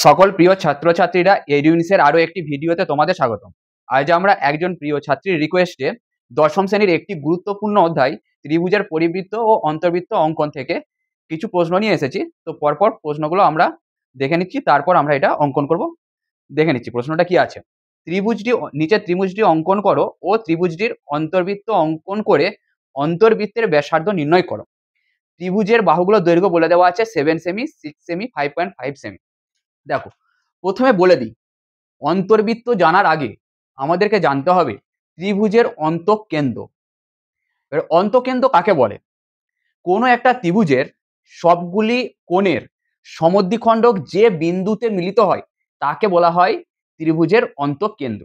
সকল প্রিয় ছাত্রছাত্রীরা এডিউনিসের আরো একটি ভিডিওতে তোমাদের স্বাগতম। আজ আমরা একজন প্রিয় ছাত্রীর রিকোয়েস্টে দশম শ্রেণীর একটি গুরুত্বপূর্ণ অধ্যায় ত্রিভুজের পরিবৃত্ত ও অন্তর্বৃত্ত অঙ্কন থেকে কিছু প্রশ্ন নিয়ে এসেছি। তো পরপর প্রশ্নগুলো আমরা দেখে নিচ্ছি, তারপর আমরা এটা অঙ্কন করব। দেখে নিচ্ছি প্রশ্নটা কি আছে। নিচে ত্রিভুজটি অঙ্কন করো ও ত্রিভুজটির অন্তর্বৃত্ত অঙ্কন করে অন্তর্বৃত্তের ব্যাসার্ধ নির্ণয় করো। ত্রিভুজের বাহুগুলো দৈর্ঘ্য বলে দেওয়া আছে 7 সেমি, 6 সেমি, 5.5 সেমি। দেখো, প্রথমে বলে দিই, অন্তর্বৃত্ত জানার আগে আমাদেরকে জানতে হবে ত্রিভুজের অন্তঃকেন্দ্র। এবার অন্তঃকেন্দ্র কাকে বলে? কোনো একটা ত্রিভুজের সবগুলি কোণের সমদ্বিখণ্ডক যে বিন্দুতে মিলিত হয় তাকে বলা হয় ত্রিভুজের অন্তঃকেন্দ্র।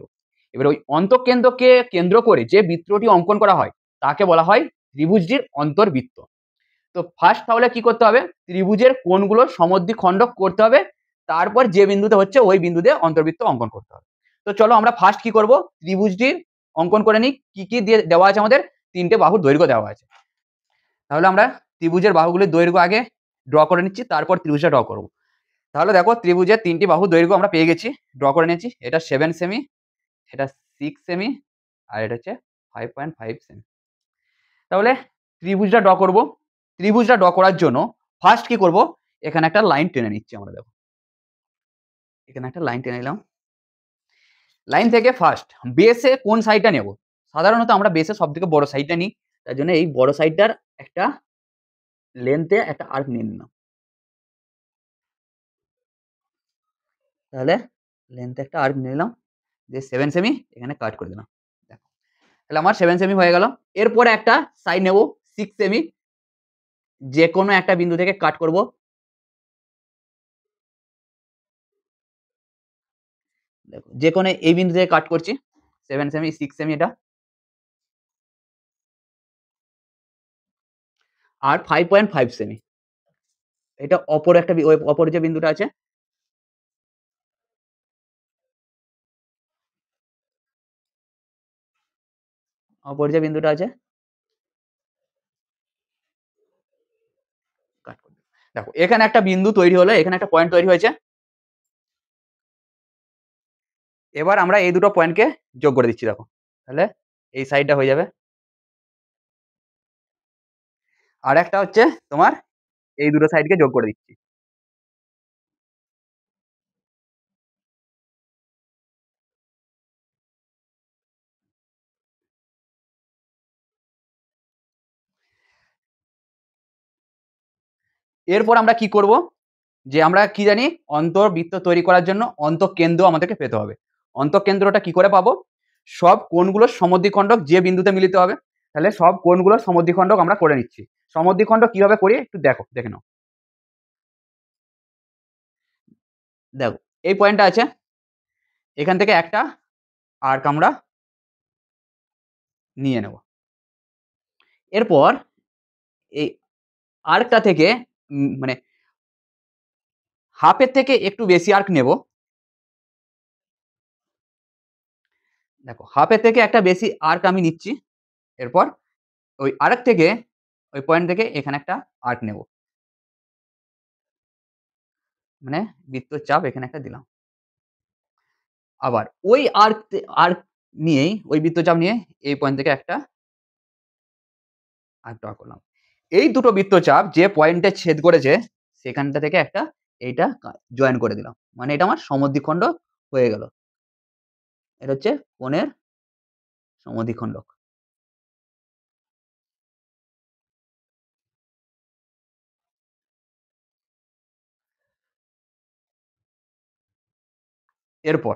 এবার ওই অন্তঃকেন্দ্রকে কেন্দ্র করে যে বৃত্তটি অঙ্কন করা হয় তাকে বলা হয় ত্রিভুজটির অন্তর্বৃত্ত। তো ফার্স্ট তাহলে কি করতে হবে? ত্রিভুজের কোণগুলোর সমদ্বিখণ্ডক করতে হবে, তারপর যে বিন্দুতে হচ্ছে ওই বিন্দুতে অন্তর্বৃত্ত অঙ্কন করতে হবে। তো চলো আমরা ফার্স্ট কি করব, ত্রিভুজটির অঙ্কন করে নিই। কি কি দিয়ে দেওয়া আছে? আমাদের 3টে বাহুর দৈর্ঘ্য দেওয়া আছে। তাহলে আমরা ত্রিভুজের বাহুগুলির দৈর্ঘ্য আগে ড্র করে নিচ্ছি, তারপর ত্রিভুজটা ড্র করব। তাহলে দেখো, ত্রিভুজের 3টি বাহুর দৈর্ঘ্য আমরা পেয়ে গেছি, ড্র করে নিয়েছি। এটা 7 সেমি, এটা 6 সেমি, আর এটা হচ্ছে 5.5 সেমি। তাহলে ত্রিভুজটা ড্র করব। ত্রিভুজটা ড্র করার জন্য ফার্স্ট কি করব, এখানে একটা লাইন টেনে নিচ্ছি আমরা। দেখো, এখানে একটা লাইন টেনে নিলাম। লাইন থেকে ফার্স্ট বেসে কোন সাইডটা নেব? সাধারণত আমরা বেসে সবথেকে বড় সাইডটা নিই, তার জন্য এই বড় সাইডটার একটা লেন্থে একটা আর্ক নিয়ে নিলাম। তাহলে লেন্থে একটা আর্ক নিয়ে নিলাম, দিয়ে 7 সেমি এখানে কাট করে দিলাম। দেখো, তাহলে আমার 7 সেমি হয়ে গেল। এরপরে একটা সাইড নেব 6 সেমি, যে কোনো একটা বিন্দু থেকে কাট করব। দেখো, যে কোনো এই বিন্দু থেকে কাট করছি, 7 সেমি, 6 সেমি এটা। আর 5.5 সেমি এটা অপর একটা অপর যে বিন্দুটা আছে, অপর যে বিন্দুটা আছে কাট করে দিলাম। দেখো, এখানে একটা বিন্দু তৈরি হলো, এখানে একটা পয়েন্ট তৈরি হয়েছে। এবার আমরা এই দুটো পয়েন্টকে যোগ করে দিচ্ছি। দেখো, তাহলে এই সাইডটা হয়ে যাবে। আর একটা হচ্ছে তোমার এই দুটো সাইডকে যোগ করে দিচ্ছি। এরপর আমরা কি করব, যে আমরা কি জানি, অন্তর্বৃত্ত তৈরি করার জন্য অন্তঃকেন্দ্র আমাদেরকে পেতে হবে। অন্তঃকেন্দ্রটা কি করে পাবো? সব কোণগুলোর সমদ্বিখণ্ডক যে বিন্দুতে মিলিত হবে। তাহলে সব কোণগুলোর সমদ্বিখণ্ডক আমরা করে নিচ্ছি। সমদ্বিখণ্ডক কিভাবে করি একটু দেখে নাও। দেখো, এই পয়েন্টটা আছে, এখান থেকে একটা আর্ক আমরা নিয়ে নেব। এরপর এই আর্কটা থেকে মানে হাফের থেকে একটু বেশি আর্ক নেব। দেখো, হাফের থেকে একটা বেশি আর্ক আমি নিচ্ছি। এরপর ওই আর্ক থেকে, ওই পয়েন্ট থেকে এখানে একটা আর্ক নেব, মানে বৃত্তচাপ এখানে একটা দিলাম। আবার ওই আর্ক নিয়েই, ওই বৃত্তচাপ নিয়ে এই পয়েন্ট থেকে একটা আর্ক ড্র করলাম। এই দুটো বৃত্তচাপ যে পয়েন্টে ছেদ করেছে সেখানটা থেকে একটা এইটা জয়েন করে দিলাম, মানে এটা আমার সমদ্বিখণ্ড হয়ে গেল। এটা হচ্ছে কোণের সমদ্বিখণ্ডক। এরপর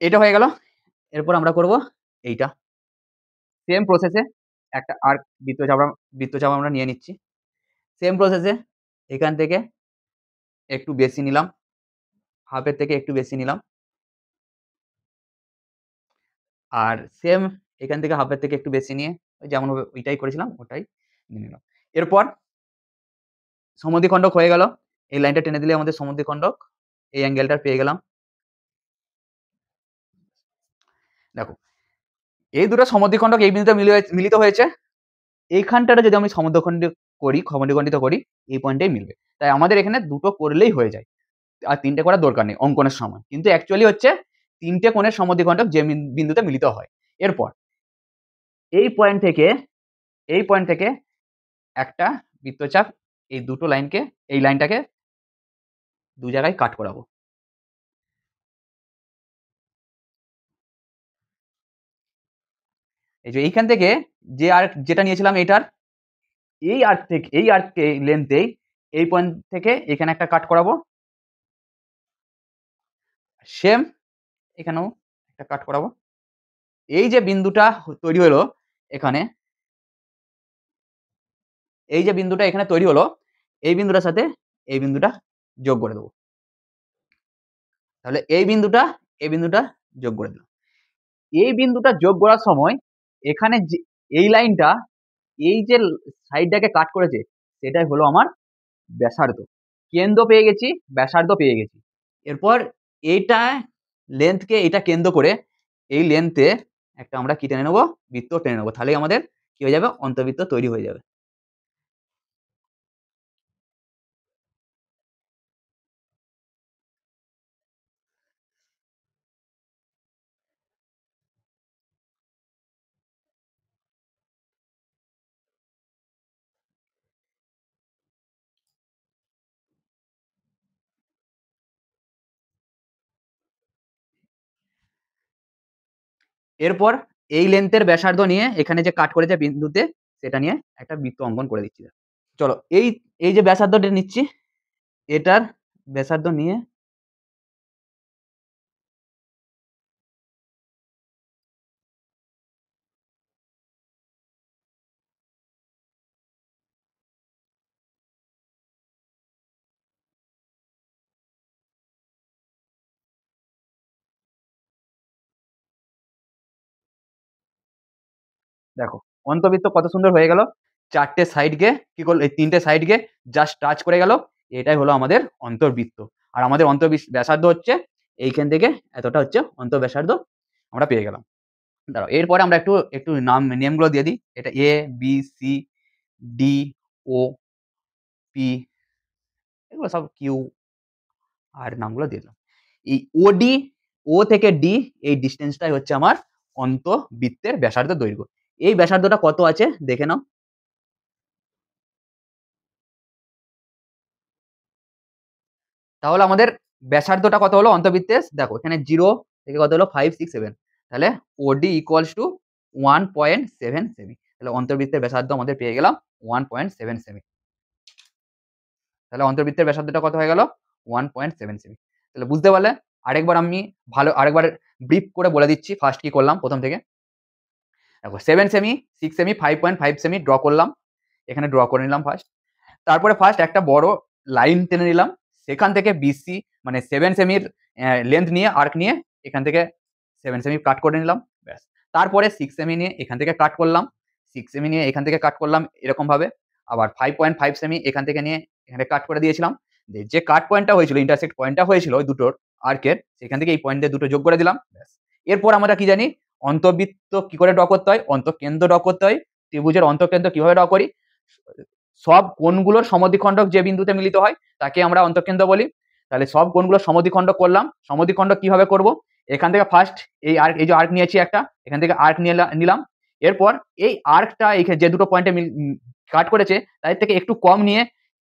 এটা হয়ে গেল। এরপর আমরা করব এইটা সেম প্রসেসে, একটা আর্ক বৃত্তচাপ আমরা নিয়ে নিচ্ছি। সেম প্রসেসে এখান থেকে একটু বেশি নিলাম, হাফের থেকে একটু বেশি নিলাম। আর সেম এখান থেকে হাফের থেকে একটু বেশি নিয়ে যেমন ভাবে ওইটাই করেছিলাম ওটাই নিয়ে নিলাম। এরপর সমদ্বিখণ্ডক হয়ে গেল। এই লাইনটা টেনে দিলে আমাদের সমদ্বিখণ্ডক, এই অ্যাঙ্গেলটা পেয়ে গেলাম। দেখো, এই দুটো সমদ্বিখণ্ডক এই বিন্দুতে মিলিত হয়েছে। এইখানটাটা যদি আমি সমদ্বিখণ্ডিত করি এই পয়েন্টেই মিলবে। তাই আমাদের এখানে দুটো করলেই হয়ে যায়। আর 3টে করার দরকার নেই অঙ্কনের সময়, কিন্তু অ্যাকচুয়ালি হচ্ছে 3টে কোণের সমদ্বিখণ্ডক যে বিন্দুতে মিলিত হয়। এরপর এই পয়েন্ট থেকে একটা বৃত্তচাপ এই দুটো লাইনকে, এই লাইনটাকে দু জায়গায় কাট করাবো। এই যে এইখান থেকে যে আর্ক যেটা নিয়েছিলাম এটার, এই আর্ক থেকে এই আর্ক লেন্থেই এই পয়েন্ট থেকে এখানে একটা কাট করাবো, সেম এখানেও একটা কাট করাবো। এই যে বিন্দুটা তৈরি হলো এখানে, এই যে বিন্দুটা এখানে তৈরি হলো, এই বিন্দুটার সাথে এই বিন্দুটা যোগ করে দেবো। তাহলে এই বিন্দুটা যোগ করে দিলাম। এই বিন্দুটা যোগ করার সময় এখানে যে এই লাইনটা, এই যে সাইডটাকে কাট করেছে সেটাই হলো আমার ব্যাসার্ধ। কেন্দ্র পেয়ে গেছি, ব্যাসার্ধ পেয়ে গেছি। এরপর এইটা লেন্থকে এটা কেন্দ্র করে এই লেন্থে একটা আমরা কি টেনে নেবো, বৃত্ত টেনে নেবো। তাহলেই আমাদের কি হয়ে যাবে, অন্তর্বৃত্ত তৈরি হয়ে যাবে। এরপর এই লেন্থের ব্যাসার্ধ নিয়ে এখানে যে কাট করেছে বিন্দুতে সেটা নিয়ে একটা বৃত্ত অঙ্কন করে দিচ্ছি। চলো এই এই যে ব্যাসার্ধটা নিচ্ছি, এটার ব্যাসার্ধ নিয়ে দেখো অন্তবৃত্ত কত সুন্দর হয়ে গেল। 4টে সাইডকে কি করলো, এই 3টে সাইডকে জাস্ট টাচ করে গেল, এটাই হলো আমাদের অন্তর্বৃত্ত। আর আমাদের ব্যাসার্ধ হচ্ছে এইখান থেকে এতটা হচ্ছে ব্যাসার্ধ আমরা পেয়ে গেলাম। দাঁড়াও এরপরে আমরা একটু একটু নেমগুলো দিয়ে দিই। এটা A B C D O P, এগুলো সব কিউ আর নামগুলো দিয়ে দিলাম। এই ওডি, ও থেকে ডি এই ডিস্টেন্সটাই হচ্ছে আমার অন্তবৃত্তের ব্যাসার্ধের দৈর্ঘ্য। এই ব্যাসার্ধটা কত আছে দেখে নাও। তাহলে আমাদের ব্যাসার্ধটা কত হলো অন্তবৃত্তের, দেখো এখানে 0 থেকে কত হলো 5 6 7, তাহলে ওডি ইকুয়ালস টু 1.7 সেমি। তাহলে অন্তর্বৃত্তের ব্যাসার্ধ আমাদের পেয়ে গেলাম 1.7 সেমি। তাহলে অন্তর্বৃত্তের ব্যাসার্ধটা কত হয়ে গেল, 1.7 সেমি। তাহলে বুঝতে পারলে। আরেকবার ব্রিফ করে বলে দিচ্ছি ফার্স্ট কি করলাম প্রথম থেকে। দেখো 7 সেমি, 6 সেমি, 5.5 সেমি ড্র করলাম, এখানে ড্র করে নিলাম ফার্স্ট। তারপরে ফার্স্ট একটা বড় লাইন টেনে নিলাম, সেখান থেকে বিসি মানে 7 সেমির লেন্থ নিয়ে আর্ক নিয়ে এখান থেকে 7 সেমি কাট করে নিলাম, ব্যাস। তারপরে 6 সেমি নিয়ে এখান থেকে কাট করলাম, 6 সেমি নিয়ে এখান থেকে কাট করলাম এরকম ভাবে। আবার 5.5 সেমি এখান থেকে নিয়ে এখানে কাট করে দিয়েছিলাম। যে কাট পয়েন্টটা হয়েছিল, ইন্টারসেক্ট পয়েন্টটা হয়েছিল ওই দুটোর আর্কের, সেখান থেকে এই পয়েন্ট দিয়ে দুটো যোগ করে দিলাম, ব্যাস। এরপর আমরা কি জানি অন্তবৃত্ত কি করে ড্র করতে হয়, অন্তঃকেন্দ্র ড্র করতে হয়। ত্রিভুজের অন্তঃকেন্দ্র কিভাবে ড্র করি, সব কোণগুলোর সমদ্বিখণ্ডক যে বিন্দুতে মিলিত হয় তাকে আমরা অন্তঃকেন্দ্র বলি। তাহলে সব কোণগুলোর সমদ্বিখণ্ডক করলাম। সমদ্বিখণ্ডক কিভাবে করব, এখান থেকে ফার্স্ট এই যে আর্ক নিয়েছি একটা, এখান থেকে আর্ক নিলাম। এরপর এই আর্কটা এইখানে যে দুটো পয়েন্টে কাট করেছে তাদের থেকে একটু কম নিয়ে,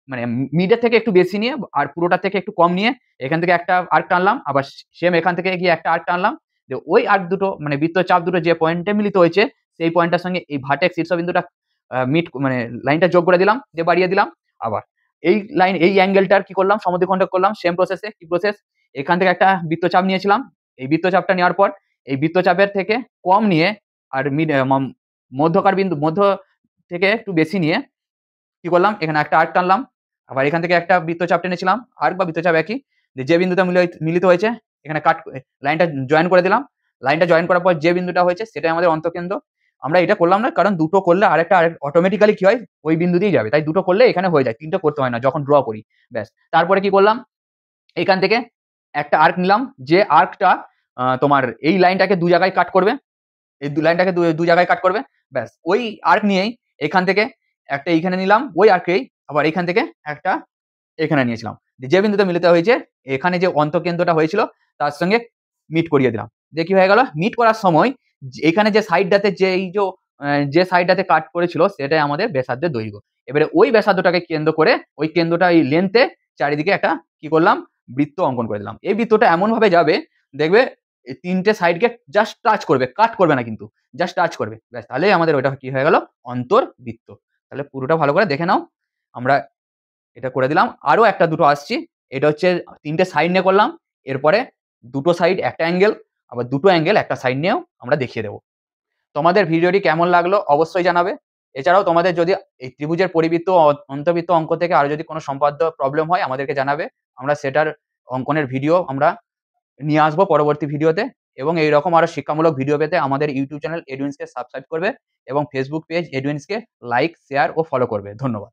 মানে মিডের থেকে একটু বেশি নিয়ে আর পুরোটা থেকে একটু কম নিয়ে এখান থেকে একটা আর্ক টানলাম, আবার সেম এখান থেকে গিয়ে একটা আর্ক টানলাম। ওই আর্ক দুটো মানে বৃত্তচাপ দুটো যে পয়েন্টে মিলিত হয়েছে সেই পয়েন্টটার সঙ্গে এই ভার্টেক্স শীর্ষবিন্দুটা মিট মানে লাইনটা যোগ করে দিলাম, দিয়ে বাড়িয়ে দিলাম। আবার এই লাইন এই অ্যাঙ্গেলটার কি করলাম, সমদ্বিখণ্ডক করলাম। সেম প্রসেসে কি প্রসেস, এখান থেকে একটা বৃত্তচাপ নিয়েছিলাম, এই বৃত্তচাপটা নেওয়ার পর এই বৃত্তচাপের থেকে কম নিয়ে আর মধ্যকার বিন্দু মধ্য থেকে একটু বেশি নিয়ে কি করলাম, এখানে একটা আর্ক টানলাম। আবার এখান থেকে একটা বৃত্তচাপ টেনেছিলাম, আর্ক বা বৃত্তচাপ একই, যে বিন্দুটা মিলিত হয়েছে এখানে লাইনটা জয়েন করে দিলাম। লাইনটা জয়েন করার পর যে বিন্দুটা হয়েছে সেটাই আমাদের অন্তঃকেন্দ্র। আমরা এটা করলাম না কারণ দুটো করলে আরেকটা অটোমেটিক্যালি কি হয় ওই বিন্দুতেই যাবে, তাই দুটো করলে এখানে হয়ে যায়, তিনটে করতে হয় না যখন ড্র করি, ব্যাস। তারপরে কি করলাম, এখান থেকে একটা আর্ক নিলাম, যে আর্কটা তোমার এই লাইনটাকে দু জায়গায় কাট করবে, এই লাইনটাকে দু জায়গায় কাট করবে, ব্যাস। ওই আর্ক নিয়েই এখান থেকে একটা এইখানে নিলাম ওই আর্কেই, আবার এখান থেকে একটা এখানে নিয়েছিলাম, যে বিন্দুতে মিলিত হয়েছে এখানে যে অন্তঃকেন্দ্রটা হয়েছিল তার সঙ্গে মিট করিয়ে দিলাম। দিয়ে কি হয়ে গেল? মিট করার সময় এখানে যে সাইডটাতে যে সাইডটাতে কাট করেছিল সেটাই আমাদের ব্যাসার্ধের দৈর্ঘ্য। এবারে ওই ব্যাসার্ধটাকে কেন্দ্র করে ওই কেন্দ্রটা এই লেন্থে চারিদিকে একটা কি করলাম? বৃত্ত অঙ্কন করে দিলাম। এই বৃত্তটা এমনভাবে যাবে দেখবে এই ৩ টে সাইডকে জাস্ট টাচ করবে, কাট করবে না কিন্তু। জাস্ট টাচ করবে। ব্যাস তাহলেই আমাদের ওইটা কি হয়ে গেল? অন্তর্বৃত্ত। তাহলে পুরোটা ভালো করে দেখে নাও। আমরা এটা করে দিলাম। আরো ১ টা ২ টো আসছি। এটা হচ্ছে ৩ টে সাইড নিয়ে করলাম। এরপরে ২ টো সাইড একটা অ্যাঙ্গেল, আবার ২ টো অ্যাঙ্গেল একটা সাইড নিয়েও আমরা দেখিয়ে দেব। তোমাদের ভিডিওটি কেমন লাগলো অবশ্যই জানাবে। এছাড়াও তোমাদের যদি এই ত্রিভুজের পরিবৃত্ত ও অন্তর্বৃত্ত অঙ্ক থেকে আরো যদি কোনো সম্পাদ্য প্রবলেম হয় আমাদেরকে জানাবে। আমরা সেটার অঙ্কনের ভিডিও আমরা নিয়ে আসবো পরবর্তী ভিডিওতে এবং এইরকম আরো শিক্ষামূলক ভিডিও পেতে আমাদের ইউটিউব চ্যানেল এডুইন্সকে সাবস্ক্রাইব করবে এবং ফেসবুক পেজ এডুইন্সকে লাইক, শেয়ার ও ফলো করবে। ধন্যবাদ।